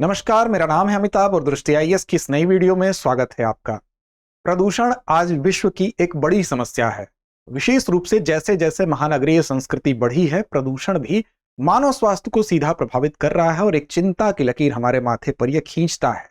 नमस्कार, मेरा नाम है अमिताभ और दृष्टि आईएएस की इस नई वीडियो में स्वागत है आपका। प्रदूषण आज विश्व की एक बड़ी समस्या है। विशेष रूप से जैसे जैसे महानगरीय संस्कृति बढ़ी है, प्रदूषण भी मानव स्वास्थ्य को सीधा प्रभावित कर रहा है और एक चिंता की लकीर हमारे माथे पर यह खींचता है।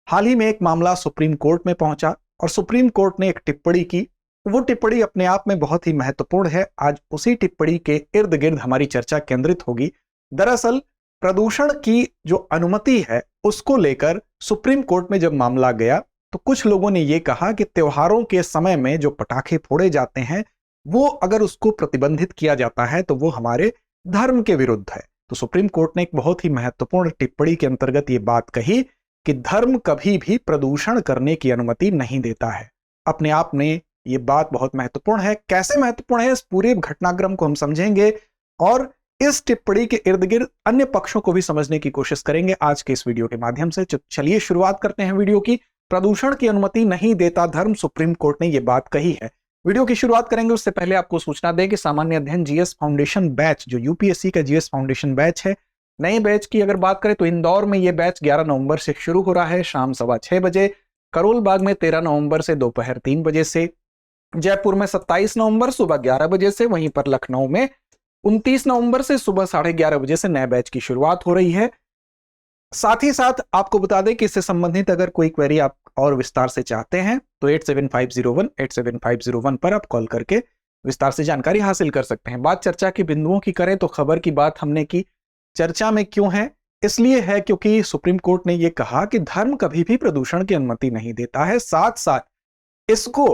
हाल ही में एक मामला सुप्रीम कोर्ट में पहुंचा और सुप्रीम कोर्ट ने एक टिप्पणी की। वो टिप्पणी अपने आप में बहुत ही महत्वपूर्ण है। आज उसी टिप्पणी के इर्द गिर्द हमारी चर्चा केंद्रित होगी। दरअसल प्रदूषण की जो अनुमति है उसको लेकर सुप्रीम कोर्ट में जब मामला गया तो कुछ लोगों ने यह कहा कि त्योहारों के समय में जो पटाखे फोड़े जाते हैं वो अगर उसको प्रतिबंधित किया जाता है तो वो हमारे धर्म के विरुद्ध है। तो सुप्रीम कोर्ट ने एक बहुत ही महत्वपूर्ण टिप्पणी के अंतर्गत ये बात कही कि धर्म कभी भी प्रदूषण करने की अनुमति नहीं देता है। अपने आप में ये बात बहुत महत्वपूर्ण है। कैसे महत्वपूर्ण है, इस पूरे घटनाक्रम को हम समझेंगे और इस टिप्पणी के इर्द गिर्द अन्य पक्षों को भी समझने की कोशिश करेंगे आज के इस वीडियो के माध्यम से। चलिए शुरुआत करते हैं वीडियो की। प्रदूषण की अनुमति नहीं देता धर्म, सुप्रीम कोर्ट ने यह बात कही है। वीडियो की शुरुआत करेंगे उससे पहले आपको सूचना दें कि सामान्य अध्ययन जीएस फाउंडेशन बैच, जो यूपीएससी का जीएस फाउंडेशन बैच है, नए बैच की अगर बात करें तो इंदौर में यह बैच 11 नवंबर से शुरू हो रहा है शाम 6:15 बजे, करोल बाग में 13 नवंबर से दोपहर 3 बजे से, जयपुर में 27 नवंबर सुबह 11 बजे से, वहीं पर लखनऊ में 29 नवंबर से सुबह 11:30 बजे से नए बैच की शुरुआत हो रही है। साथ ही साथ आपको बता दें कि इससे संबंधित अगर कोई क्वेरी आप और विस्तार से चाहते हैं तो 8750187501 पर आप कॉल करके विस्तार से जानकारी हासिल कर सकते हैं। बात चर्चा के बिंदुओं की करें तो खबर की बात हमने की, चर्चा में क्यों है, इसलिए है क्योंकि सुप्रीम कोर्ट ने यह कहा कि धर्म कभी भी प्रदूषण की अनुमति नहीं देता है। साथ साथ इसको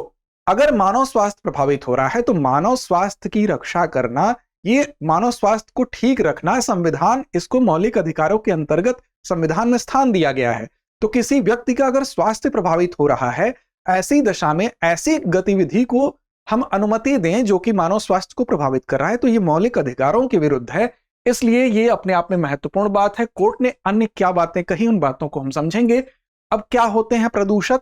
अगर मानव स्वास्थ्य प्रभावित हो रहा है तो मानव स्वास्थ्य की रक्षा करना, ये मानव स्वास्थ्य को ठीक रखना, संविधान इसको मौलिक अधिकारों के अंतर्गत संविधान में स्थान दिया गया है। तो किसी व्यक्ति का अगर स्वास्थ्य प्रभावित हो रहा है, ऐसी दशा में ऐसी गतिविधि को हम अनुमति दें जो कि मानव स्वास्थ्य को प्रभावित कर रहा है, तो ये मौलिक अधिकारों के विरुद्ध है। इसलिए ये अपने आप में महत्वपूर्ण बात है। कोर्ट ने अन्य क्या बातें कही, उन बातों को हम समझेंगे। अब क्या होते हैं प्रदूषक,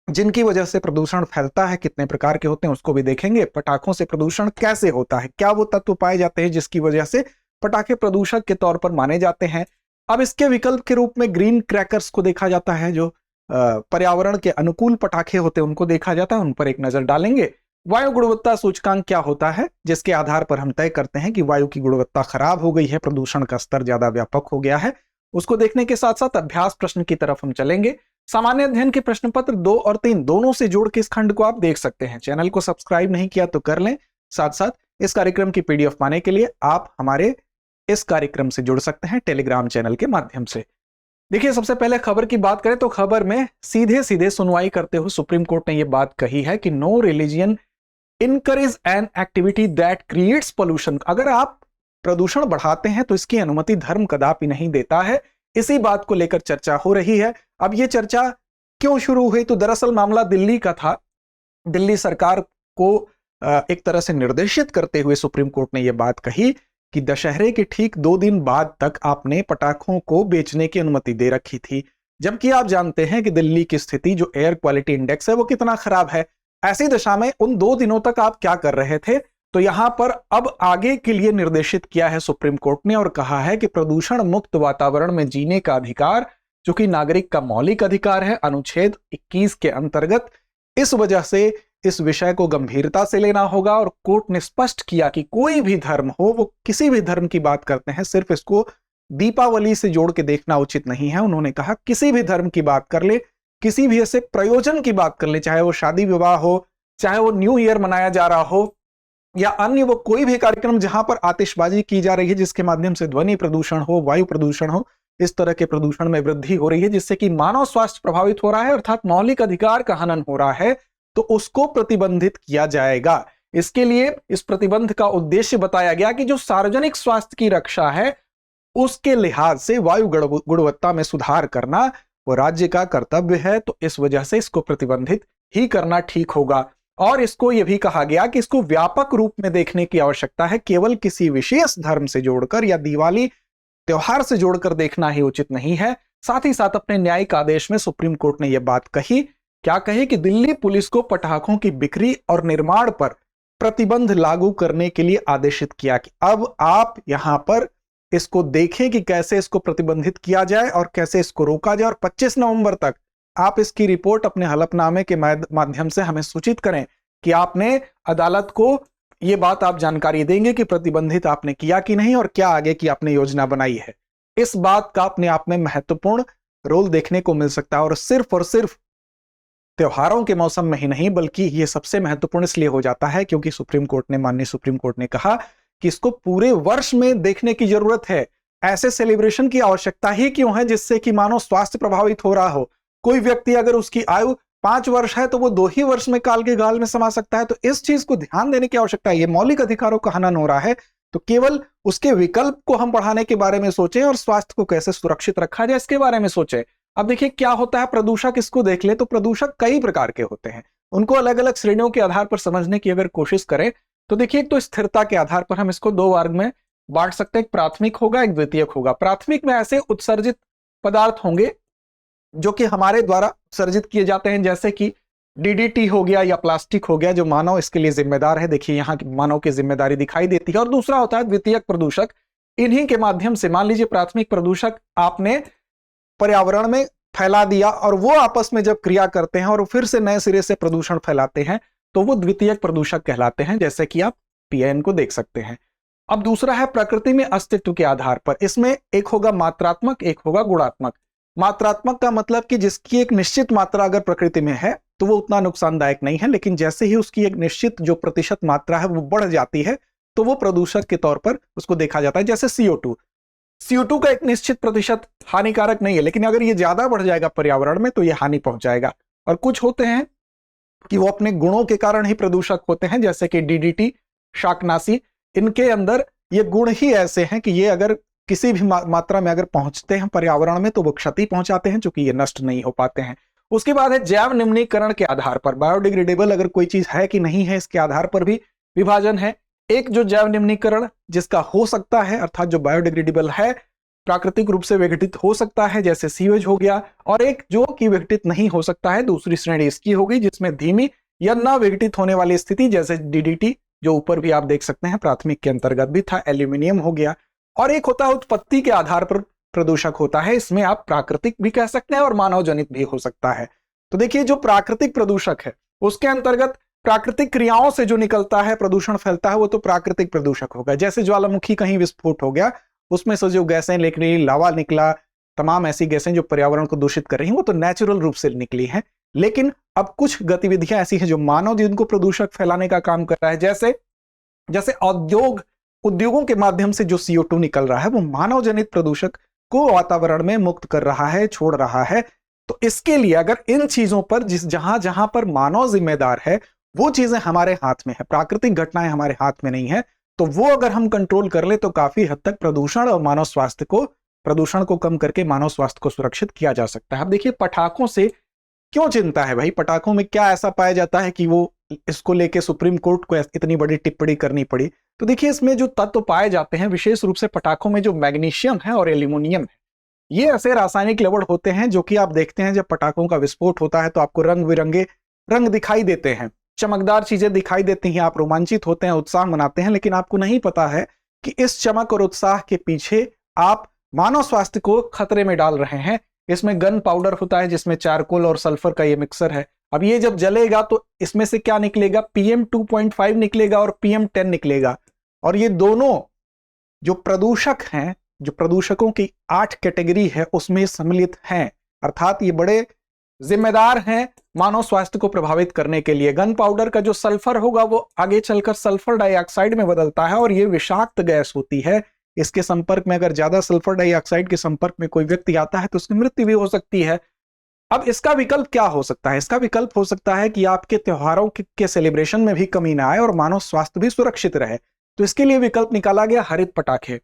जिनकी वजह से प्रदूषण फैलता है, कितने प्रकार के होते हैं उसको भी देखेंगे। पटाखों से प्रदूषण कैसे होता है, क्या वो तत्व पाए जाते हैं जिसकी वजह से पटाखे प्रदूषक के तौर पर माने जाते हैं। अब इसके विकल्प के रूप में ग्रीन क्रैकर्स को देखा जाता है, जो पर्यावरण के अनुकूल पटाखे होते हैं उनको देखा जाता है, उन पर एक नजर डालेंगे। वायु गुणवत्ता सूचकांक क्या होता है, जिसके आधार पर हम तय करते हैं कि वायु की गुणवत्ता खराब हो गई है, प्रदूषण का स्तर ज्यादा व्यापक हो गया है, उसको देखने के साथ साथ अभ्यास प्रश्न की तरफ हम चलेंगे। सामान्य अध्ययन के प्रश्न पत्र 2 और 3 दोनों से जोड़ के इस खंड को आप देख सकते हैं। चैनल को सब्सक्राइब नहीं किया तो कर लें। साथ साथ इस कार्यक्रम की पीडीएफ पाने के लिए आप हमारे इस कार्यक्रम से जुड़ सकते हैं टेलीग्राम चैनल के माध्यम से। देखिए, सबसे पहले खबर की बात करें तो खबर में सीधे सीधे सुनवाई करते हुए सुप्रीम कोर्ट ने यह बात कही है कि no religion encourage an activity that creates pollution. अगर आप प्रदूषण बढ़ाते हैं तो इसकी अनुमति धर्म कदापि नहीं देता है। इसी बात को लेकर चर्चा हो रही है। अब यह चर्चा क्यों शुरू हुई, तो दरअसल मामला दिल्ली का था। दिल्ली सरकार को एक तरह से निर्देशित करते हुए सुप्रीम कोर्ट ने यह बात कही कि दशहरे के ठीक 2 दिन बाद तक आपने पटाखों को बेचने की अनुमति दे रखी थी, जबकि आप जानते हैं कि दिल्ली की स्थिति, जो एयर क्वालिटी इंडेक्स है, वो कितना खराब है। ऐसी दशा में उन 2 दिनों तक आप क्या कर रहे थे, तो यहां पर अब आगे के लिए निर्देशित किया है सुप्रीम कोर्ट ने और कहा है कि प्रदूषण मुक्त वातावरण में जीने का अधिकार, जो कि नागरिक का मौलिक अधिकार है, अनुच्छेद 21 के अंतर्गत, इस वजह से इस विषय को गंभीरता से लेना होगा। और कोर्ट ने स्पष्ट किया कि कोई भी धर्म हो, वो किसी भी धर्म की बात करते हैं, सिर्फ इसको दीपावली से जोड़ के देखना उचित नहीं है। उन्होंने कहा किसी भी धर्म की बात कर ले, किसी भी ऐसे प्रयोजन की बात कर ले, चाहे वो शादी विवाह हो, चाहे वो न्यू ईयर मनाया जा रहा हो, या अन्य वो कोई भी कार्यक्रम जहां पर आतिशबाजी की जा रही है, जिसके माध्यम से ध्वनि प्रदूषण हो, वायु प्रदूषण हो, इस तरह के प्रदूषण में वृद्धि हो रही है जिससे कि मानव स्वास्थ्य प्रभावित हो रहा है, अर्थात मौलिक अधिकार का हनन हो रहा है, तो उसको प्रतिबंधित किया जाएगा। इसके लिए इस प्रतिबंध का उद्देश्य बताया गया कि जो सार्वजनिक स्वास्थ्य की रक्षा है, उसके लिहाज से वायु गुणवत्ता में सुधार करना वो राज्य का कर्तव्य है, तो इस वजह से इसको प्रतिबंधित ही करना ठीक होगा। और इसको यह भी कहा गया कि इसको व्यापक रूप में देखने की आवश्यकता है, केवल किसी विशेष धर्म से जोड़कर या दिवाली त्योहार से जोड़कर देखना ही उचित नहीं है। साथ ही साथ अपने न्यायिक आदेश में सुप्रीम कोर्ट ने यह बात कही, क्या कही कि दिल्ली पुलिस को पटाखों की बिक्री और निर्माण पर प्रतिबंध लागू करने के लिए आदेशित किया कि अब आप यहां पर इसको देखें कि कैसे इसको प्रतिबंधित किया जाए और कैसे इसको रोका जाए, और 25 नवंबर तक आप इसकी रिपोर्ट अपने हलफनामे के माध्यम से हमें सूचित करें कि आपने अदालत को ये बात आप जानकारी देंगे कि प्रतिबंधित आपने किया कि नहीं और क्या आगे की आपने योजना बनाई है। इस बात का अपने आप में महत्वपूर्ण रोल देखने को मिल सकता है, और सिर्फ त्योहारों के मौसम में ही नहीं बल्कि ये सबसे महत्वपूर्ण इसलिए हो जाता है क्योंकि माननीय सुप्रीम कोर्ट ने कहा कि इसको पूरे वर्ष में देखने की जरूरत है। ऐसे सेलिब्रेशन की आवश्यकता ही क्यों है जिससे कि मानव स्वास्थ्य प्रभावित हो रहा हो। कोई व्यक्ति अगर उसकी आयु 5 वर्ष है तो वो 2 ही वर्ष में काल के गाल में समा सकता है, तो इस चीज को ध्यान देने की आवश्यकता है। ये मौलिक अधिकारों का हनन हो रहा है, तो केवल उसके विकल्प को हम बढ़ाने के बारे में सोचें और स्वास्थ्य को कैसे सुरक्षित रखा जाए इसके बारे में सोचें। अब देखिए क्या होता है, प्रदूषक इसको देख ले तो प्रदूषक कई प्रकार के होते हैं, उनको अलग अलग श्रेणियों के आधार पर समझने की अगर कोशिश करें तो देखिए एक तो स्थिरता के आधार पर हम इसको 2 वर्ग में बांट सकते हैं, एक प्राथमिक होगा एक द्वितीयक होगा। प्राथमिक में ऐसे उत्सर्जित पदार्थ होंगे जो कि हमारे द्वारा उत्सर्जित किए जाते हैं, जैसे कि डीडीटी हो गया या प्लास्टिक हो गया, जो मानव इसके लिए जिम्मेदार है। देखिए यहाँ मानव की जिम्मेदारी दिखाई देती है। और दूसरा होता है द्वितीयक प्रदूषक, इन्हीं के माध्यम से मान लीजिए प्राथमिक प्रदूषक आपने पर्यावरण में फैला दिया और वो आपस में जब क्रिया करते हैं और फिर से नए सिरे से प्रदूषण फैलाते हैं तो वो द्वितीयक प्रदूषक कहलाते हैं, जैसे कि आप पीएन को देख सकते हैं। अब दूसरा है प्रकृति में अस्तित्व के आधार पर, इसमें एक होगा मात्रात्मक एक होगा गुणात्मक। मात्रात्मक का मतलब कि जिसकी एक निश्चित मात्रा अगर प्रकृति में है तो वो उतना नुकसानदायक नहीं है, लेकिन जैसे ही उसकी एक निश्चित जो प्रतिशत मात्रा है वो बढ़ जाती है तो वो प्रदूषक के तौर पर उसको देखा जाता है। जैसे CO2 का एक निश्चित प्रतिशत हानिकारक नहीं है, लेकिन अगर ये ज्यादा बढ़ जाएगा पर्यावरण में तो ये हानि पहुंचाएगा। और कुछ होते हैं कि वो अपने गुणों के कारण ही प्रदूषक होते हैं, जैसे कि डीडीटी, शाकनाशी, इनके अंदर ये गुण ही ऐसे हैं कि ये अगर किसी भी मात्रा में अगर पहुंचते हैं पर्यावरण में तो वो क्षति पहुंचाते हैं, चूंकि ये नष्ट नहीं हो पाते हैं। उसके बाद है जैव निम्नीकरण के आधार पर, बायोडिग्रेडेबल अगर कोई चीज है कि नहीं है इसके आधार पर भी विभाजन है। एक जो जैव निम्नीकरण जिसका हो सकता है, अर्थात जो बायोडिग्रेडेबल है, प्राकृतिक रूप से विघटित हो सकता है, जैसे सीवेज हो गया, और एक जो कि विघटित नहीं हो सकता है, दूसरी श्रेणी इसकी होगी जिसमें धीमी या न विघटित होने वाली स्थिति, जैसे डीडीटी जो ऊपर भी आप देख सकते हैं प्राथमिक के अंतर्गत भी था, एल्यूमिनियम हो गया। और एक होता है उत्पत्ति के आधार पर प्रदूषक होता है, इसमें आप प्राकृतिक भी कह सकते हैं और मानव जनित भी हो सकता है। तो देखिए जो प्राकृतिक प्रदूषक है उसके अंतर्गत प्राकृतिक क्रियाओं से जो निकलता है प्रदूषण फैलता है वो तो प्राकृतिक प्रदूषक होगा। जैसे ज्वालामुखी कहीं विस्फोट हो गया, उसमें से जो गैसें निकली, लावा निकला, तमाम ऐसी गैसें जो पर्यावरण को दूषित कर रही हैं वो तो नेचुरल रूप से निकली हैं। लेकिन अब कुछ गतिविधियां ऐसी हैं जो मानव जिनको प्रदूषक फैलाने का काम कर रहा है, जैसे उद्योगों के माध्यम से जो CO2 निकल रहा है वो मानव जनित प्रदूषक को वातावरण में मुक्त कर रहा है, छोड़ रहा है। तो इसके लिए अगर इन चीजों पर जहां जहां पर मानव जिम्मेदार है वो चीजें हमारे हाथ में है, प्राकृतिक घटनाएं हमारे हाथ में नहीं है, तो वो अगर हम कंट्रोल कर ले तो काफी हद तक प्रदूषण को कम करके मानव स्वास्थ्य को सुरक्षित किया जा सकता है। अब देखिए पटाखों से क्यों चिंता है भाई, पटाखों में क्या ऐसा पाया जाता है कि वो इसको लेके सुप्रीम कोर्ट को इतनी बड़ी टिप्पणी करनी पड़ी। तो देखिए इसमें जो तत्व पाए जाते हैं विशेष रूप से पटाखों में जो मैग्नीशियम है और एल्यूमिनियम है, ये ऐसे रासायनिक लवण होते हैं जो कि आप देखते हैं जब पटाखों का विस्फोट होता है तो आपको रंग बिरंगे रंग दिखाई देते हैं, चमकदार चीजें दिखाई देती हैं, आप रोमांचित होते हैं, उत्साह मनाते हैं, लेकिन आपको नहीं पता है कि इस चमक और उत्साह के पीछे आप मानव स्वास्थ्य को खतरे में डाल रहे हैं। इसमें गन पाउडर होता है जिसमें चारकोल और सल्फर का ये मिक्सर है। अब ये जब जलेगा तो इसमें से क्या निकलेगा, PM 2.5 निकलेगा और PM 10 निकलेगा। और ये दोनों जो प्रदूषक हैं, जो प्रदूषकों की 8 कैटेगरी है उसमें सम्मिलित हैं, अर्थात ये बड़े जिम्मेदार हैं मानव स्वास्थ्य को प्रभावित करने के लिए। गन पाउडर का जो सल्फर होगा वो आगे चलकर सल्फर डाइऑक्साइड में बदलता है और ये विषाक्त गैस होती है। इसके संपर्क में अगर ज्यादा सल्फर डाइऑक्साइड के संपर्क में कोई व्यक्ति आता है तो उसकी मृत्यु भी हो सकती है। अब इसका विकल्प क्या हो सकता है, इसका विकल्प हो सकता है कि आपके त्योहारों के सेलिब्रेशन में भी कमी ना आए और मानव स्वास्थ्य भी सुरक्षित रहे। तो इसके लिए विकल्प निकाला गया हरित पटाखे।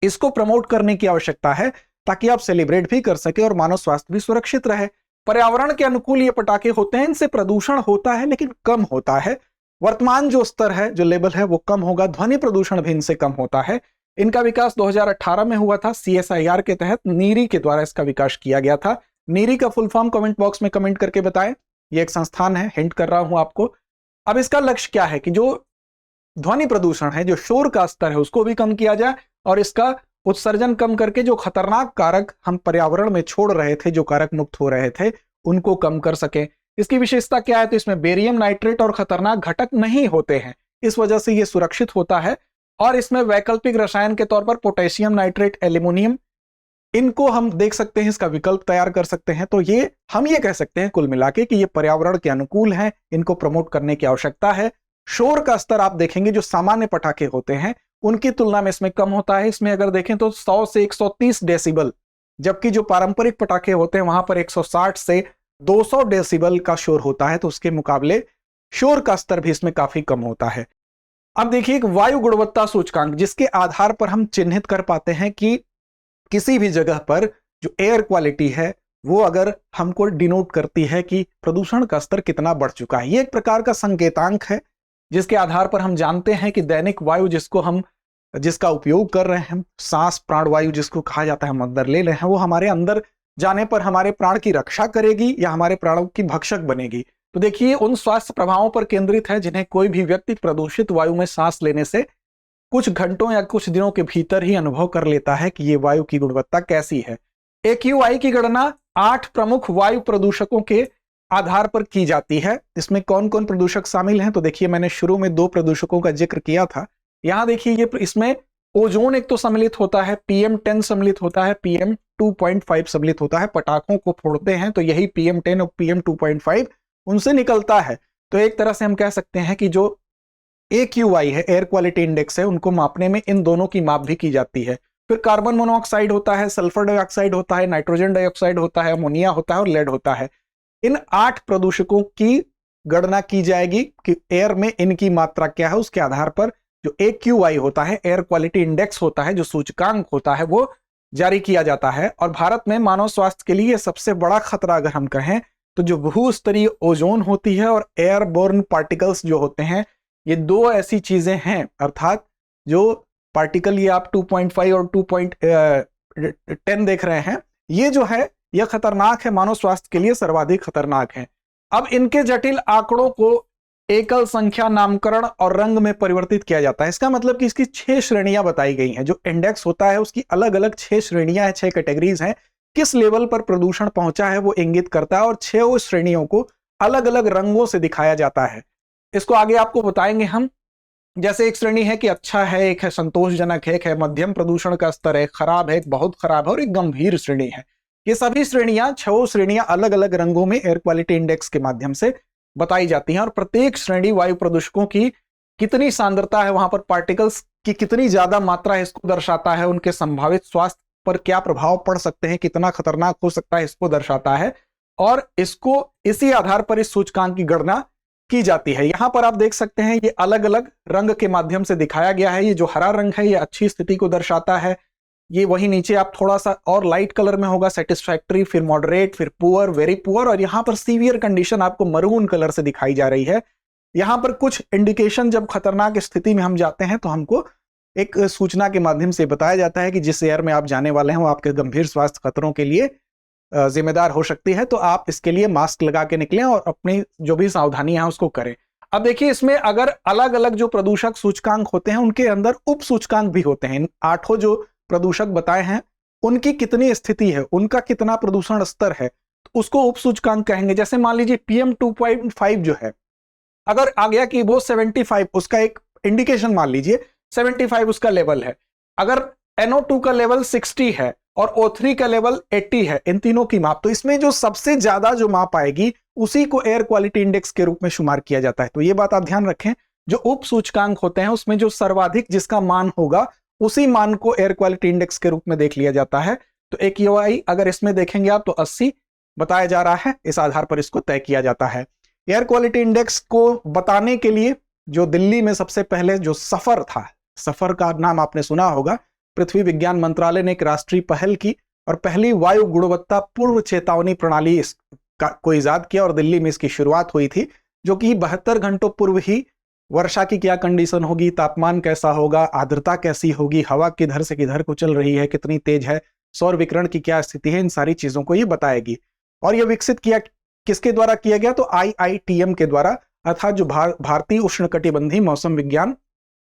इसको प्रमोट करने की आवश्यकता है ताकि आप सेलिब्रेट भी कर सके और मानव स्वास्थ्य भी सुरक्षित रहे। पर्यावरण के अनुकूल ये पटाखे होते हैं, इनसे प्रदूषण होता है लेकिन कम होता है। वर्तमान जो स्तर है, जो लेवल है वो कम होगा। ध्वनि प्रदूषण भी इनसे कम होता है। इनका विकास 2018 में हुआ था, CSIR के तहत नीरी के द्वारा इसका विकास किया गया था। नीरी का फुल फॉर्म कमेंट बॉक्स में कमेंट करके बताएं, ये एक संस्थान है, हिंट कर रहा हूं आपको। अब इसका लक्ष्य क्या है कि जो ध्वनि प्रदूषण है, जो शोर का स्तर है उसको भी कम किया जाए और इसका उत्सर्जन कम करके जो खतरनाक कारक हम पर्यावरण में छोड़ रहे थे, जो कारक मुक्त हो रहे थे, उनको कम कर सके। इसकी विशेषता क्या है, तो इसमें बेरियम नाइट्रेट और खतरनाक घटक नहीं होते हैं, इस वजह से ये सुरक्षित होता है। और इसमें वैकल्पिक रसायन के तौर पर पोटेशियम नाइट्रेट, एल्यूमिनियम, इनको हम देख सकते हैं, इसका विकल्प तैयार कर सकते हैं। तो ये हम ये कह सकते हैं कुल मिला के कि ये पर्यावरण के अनुकूल है, इनको प्रमोट करने की आवश्यकता है। शोर का स्तर आप देखेंगे जो सामान्य पटाखे होते हैं उनकी तुलना में इसमें कम होता है। इसमें अगर देखें तो 100 से 130 डेसिबल, जबकि जो पारंपरिक पटाखे होते हैं वहां पर 160 से 200 डेसिबल का शोर होता है, तो उसके मुकाबले शोर का स्तर भी इसमें काफी कम होता है। अब देखिए एक वायु गुणवत्ता सूचकांक, जिसके आधार पर हम चिन्हित कर पाते हैं कि किसी भी जगह पर जो एयर क्वालिटी है वो अगर हमको डिनोट करती है कि प्रदूषण का स्तर कितना बढ़ चुका है। ये एक प्रकार का संकेतांक है जिसके आधार पर हम जानते हैं कि दैनिक वायु जिसका उपयोग कर रहे हैं, सांस प्राणवायु जिसको कहा जाता है, हम अंदर ले रहे हैं, वो हमारे अंदर जाने पर हमारे प्राण की रक्षा करेगी या हमारे प्राणों की भक्षक बनेगी। तो देखिए उन स्वास्थ्य प्रभावों पर केंद्रित है जिन्हें कोई भी व्यक्ति प्रदूषित वायु में सांस लेने से कुछ घंटों या कुछ दिनों के भीतर ही अनुभव कर लेता है कि ये वायु की गुणवत्ता कैसी है। AQI की गणना 8 प्रमुख वायु प्रदूषकों के आधार पर की जाती है। इसमें कौन कौन प्रदूषक शामिल हैं, तो देखिए मैंने शुरू में 2 प्रदूषकों का जिक्र किया था। यहां देखिए ये इसमें ओजोन एक तो सम्मिलित होता है, PM10 सम्मिलित होता है, PM2.5 सम्मिलित होता है। पटाखों को फोड़ते हैं तो यही PM10 और PM2.5 उनसे निकलता है। तो एक तरह से हम कह सकते हैं कि जो AQI है, एयर क्वालिटी इंडेक्स है, उनको मापने में इन दोनों की माप भी की जाती है। फिर कार्बन मोनोऑक्साइड होता है, सल्फर डाइऑक्साइड होता है, नाइट्रोजन डाइऑक्साइड होता है, अमोनिया होता है और लेड होता है। इन 8 प्रदूषकों की गणना की जाएगी कि एयर में इनकी मात्रा क्या है। उसके आधार पर जो AQI होता है, एयर क्वालिटी इंडेक्स होता है, जो सूचकांक होता है, वो जारी किया जाता है। और भारत में मानव स्वास्थ्य के लिए सबसे बड़ा खतरा अगर हम कहें तो जो भूस्तरीय ओजोन होती है और एयरबोर्न पार्टिकल्स जो होते हैं, ये 2 ऐसी चीजें हैं, अर्थात जो पार्टिकल ये आप 2.5 और 2.10 देख रहे हैं, ये जो है यह खतरनाक है, मानव स्वास्थ्य के लिए सर्वाधिक खतरनाक है। अब इनके जटिल आंकड़ों को एकल संख्या नामकरण और रंग में परिवर्तित किया जाता है। इसका मतलब कि इसकी 6 श्रेणियां बताई गई हैं। जो इंडेक्स होता है उसकी अलग अलग 6 श्रेणियां हैं, 6 कैटेगरीज हैं। किस लेवल पर प्रदूषण पहुंचा है वो इंगित करता है और 6 श्रेणियों को अलग अलग रंगों से दिखाया जाता है। इसको आगे आपको बताएंगे हम। जैसे एक श्रेणी है कि अच्छा है, एक है संतोषजनक है, एक है मध्यम प्रदूषण का स्तर है, खराब है, एक बहुत खराब है और एक गंभीर श्रेणी है। ये सभी श्रेणियां 6 श्रेणियां अलग अलग रंगों में एयर क्वालिटी इंडेक्स के माध्यम से बताई जाती हैं। और प्रत्येक श्रेणी वायु प्रदूषकों की कितनी सांद्रता है, वहां पर पार्टिकल्स की कितनी ज्यादा मात्रा है, इसको दर्शाता है। उनके संभावित स्वास्थ्य पर क्या प्रभाव पड़ सकते हैं, कितना खतरनाक हो सकता है, इसको दर्शाता है। और इसको इसी आधार पर इस सूचकांक की गणना की जाती है। यहां पर आप देख सकते हैं ये अलग अलग रंग के माध्यम से दिखाया गया है। ये जो हरा रंग है ये अच्छी स्थिति को दर्शाता है। ये वही नीचे आप थोड़ा सा और लाइट कलर में होगा, सेटिस्फैक्टरी, फिर मॉडरेट, फिर पुअर, वेरी पुअर, और यहां पर सीवियर कंडीशन आपको मरून कलर से दिखाई जा रही है। यहां पर कुछ इंडिकेशन, जब खतरनाक स्थिति में हम जाते हैं तो हमको एक सूचना के माध्यम से बताया जाता है कि जिस एयर में आप जाने वाले हैं वो आपके गंभीर स्वास्थ्य खतरों के लिए जिम्मेदार हो सकती है। तो आप इसके लिए मास्क लगा के निकलें और अपनी जो भी सावधानियां हैं उसको करें। अब देखिए इसमें अगर अलग अलग जो प्रदूषक सूचकांक होते हैं उनके अंदर उप सूचकांक भी होते हैं। इन 8 जो प्रदूषक बताए हैं उनकी कितनी स्थिति है, उनका कितना प्रदूषण स्तर है, तो उसको उप सूचकांक कहेंगे। जैसे मान लीजिए PM2.5 जो है, अगर आ गया कि वो 75, उसका एक इंडिकेशन मान लीजिए 75 उसका लेवल है। अगर NO2 का लेवल 60 है और O3 का लेवल 80 है, इन तीनों की माप, तो इसमें जो सबसे ज्यादा जो माप आएगी उसी को एयर क्वालिटी इंडेक्स के रूप में शुमार किया जाता है। तो ये बात आप ध्यान रखें, जो उप सूचकांक होते हैं उसमें जो सर्वाधिक जिसका मान होगा उसी मान को एयर क्वालिटी इंडेक्स के रूप में देख लिया जाता है। तो AQI अगर इसमें देखेंगे आप तो 80 बताया जा रहा है, इस आधार पर इसको तय किया जाता है। एयर क्वालिटी इंडेक्स को बताने के लिए जो दिल्ली में सबसे पहले जो सफर था, सफर का नाम आपने सुना होगा, पृथ्वी विज्ञान मंत्रालय ने एक राष्ट्रीय पहल की और पहली वायु गुणवत्ता पूर्व चेतावनी प्रणाली को इजाद किया और दिल्ली में इसकी शुरुआत हुई थी, जो कि 72 घंटों पूर्व ही वर्षा की क्या कंडीशन होगी, तापमान कैसा होगा, आर्द्रता कैसी होगी, हवा किधर से किधर को चल रही है, कितनी तेज है, सौर विकिरण की क्या स्थिति है, इन सारी चीजों को ये बताएगी। और ये विकसित किया किसके द्वारा किया गया, तो IITM के द्वारा, अर्थात जो भारतीय उष्णकटिबंधीय मौसम विज्ञान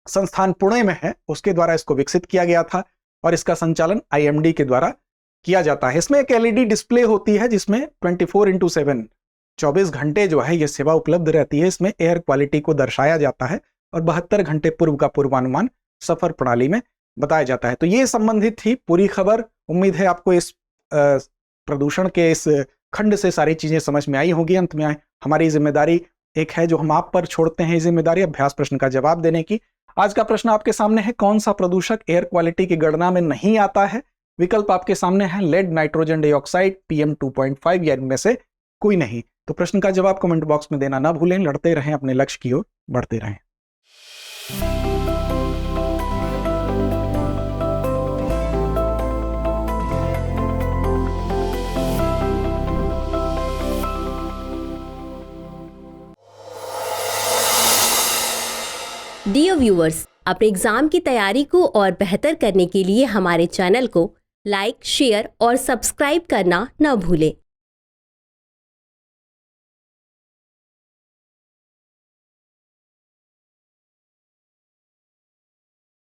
संस्थान पुणे में है, उसके द्वारा इसको विकसित किया गया था। और इसका संचालन IMD के द्वारा किया जाता है। इसमें एक LED डिस्प्ले होती है जिसमें 24/7 24 घंटे जो है ये सेवा उपलब्ध रहती है। इसमें एयर क्वालिटी को दर्शाया जाता है और 72 घंटे पूर्व का पूर्वानुमान सफर प्रणाली में बताया जाता है। तो ये संबंधित थी पूरी खबर। उम्मीद है आपको इस प्रदूषण के इस खंड से सारी चीजें समझ में आई होगी। अंत में हमारी जिम्मेदारी एक है जो हम आप पर छोड़ते हैं, जिम्मेदारी अभ्यास प्रश्न का जवाब देने की। आज का प्रश्न आपके सामने है, कौन सा प्रदूषक एयर क्वालिटी की गणना में नहीं आता है? विकल्प आपके सामने है, लेड, नाइट्रोजन डाइऑक्साइड, PM 2.5 या इनमें से कोई नहीं। तो प्रश्न का जवाब कमेंट बॉक्स में देना ना भूलें। लड़ते रहें, अपने लक्ष्य की ओर बढ़ते रहें। डियर व्यूअर्स, अपने एग्जाम की तैयारी को और बेहतर करने के लिए हमारे चैनल को लाइक, शेयर और सब्सक्राइब करना न भूलें।